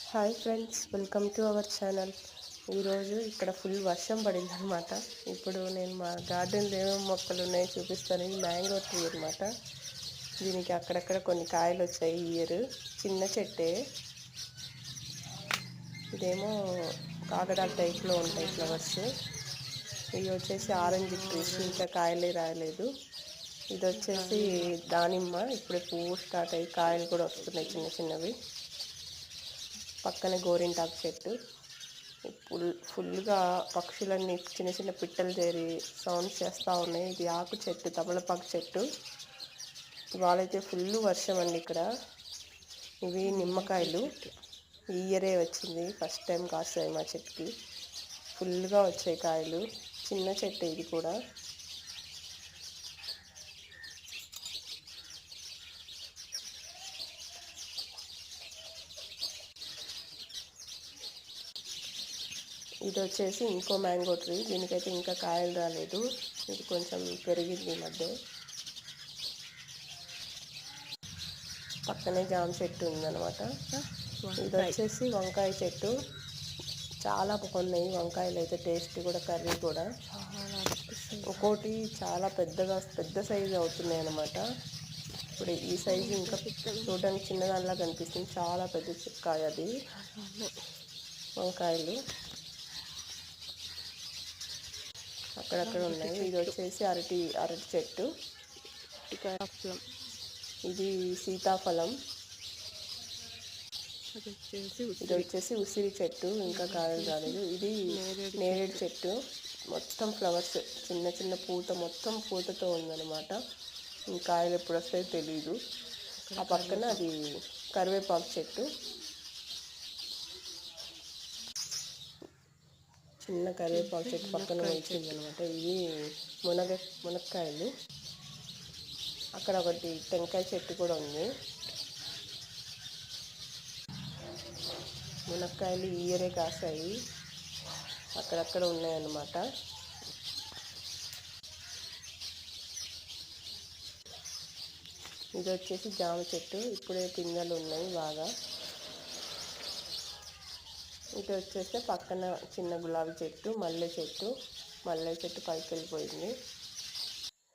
Hi friends, welcome to our channel. ఈరోజు ఇక్కడ full వర్షం పడింది అనమాట. ఇప్పుడు నేను మా గార్డెన్లో ఏమేమి మొక్కలు ఉన్నాయో చూపిస్తాను. ఇది మ్యాంగో ట్రీ అనమాట. దీనికి అక్కడక్కడ కొన్ని కాయలు వచ్చాయి ఈ ఇయర్. చిన్న చెట్టే, ఇదేమో కాగడాల టైప్లో ఉంటాయి ఫ్లవర్స్. ఇవి వచ్చేసి ఆరెంజ్ ట్రీస్, ఇంకా కాయలే రాయలేదు. ఇది వచ్చేసి దానిమ్మ, ఇప్పుడే పువ్వు స్టార్ట్ అయ్యి కాయలు కూడా వస్తున్నాయి చిన్న చిన్నవి. పక్కనే గోరింటాకు చెట్టు. ఫుల్గా పక్షులన్నీ చిన్న చిన్న పిట్టలు చేరి సౌండ్స్ చేస్తూ ఉన్నాయి. ఇది ఆకు చెట్టు, తమలపాకు చెట్టు. ఇవాళైతే ఫుల్ వర్షం అండి ఇక్కడ. ఇవి నిమ్మకాయలు, ఈ ఇయరే వచ్చింది, ఫస్ట్ టైం కాస్తాయి మా చెట్టుకి. ఫుల్గా వచ్చాయి కాయలు. చిన్న చెట్టు ఇది కూడా. ఇది వచ్చేసి ఇంకో మ్యాంగో ట్రీ. దీనికైతే ఇంకా కాయలు రాలేదు, ఇది కొంచెం పెరిగింది ఈ మధ్య. పక్కనే జామ చెట్టు ఉందన్నమాట. ఇది వచ్చేసి వంకాయ చెట్టు. చాలా బాగున్నాయి వంకాయలు అయితే, టేస్ట్ కూడా, కర్రీ కూడా. ఒక్కోటి చాలా పెద్ద సైజు అవుతున్నాయి అన్నమాట. ఇప్పుడు ఈ సైజు ఇంకా చూడడానికి చిన్నదానిలా కనిపిస్తుంది, చాలా పెద్ద కాయ అది వంకాయలు. అక్కడక్కడ ఉన్నాయి. ఇది వచ్చేసి అరటి చెట్టు. ఇది సీతాఫలం. ఇది వచ్చేసి ఉసిరి చెట్టు, ఇంకా కాయలు రాలేదు. ఇది నేరేడు చెట్టు. మొత్తం ఫ్లవర్స్, చిన్న చిన్న పూత, మొత్తం పూతతో ఉందన్నమాట. ఈ కాయలు ఎప్పుడు వస్తాయో తెలీదు. ఆ పక్కన అది కరివేపాకు చెట్టు, చిన్న కరివేపాకు చెట్టు పక్కన వచ్చింది అనమాట. ఇది మునక్కాయలు. అక్కడ ఒకటి టెంకాయ చెట్టు కూడా ఉంది. మునక్కాయలు ఈ ఇయరే కాసాయి, అక్కడక్కడ ఉన్నాయన్నమాట. ఇది వచ్చేసి జామ చెట్టు, ఇప్పుడే పిందెలు ఉన్నాయి బాగా. ఇది వచ్చేస్తే పక్కన చిన్న గులాబీ చెట్టు, మల్లె చెట్టు పైకి వెళ్ళిపోయింది.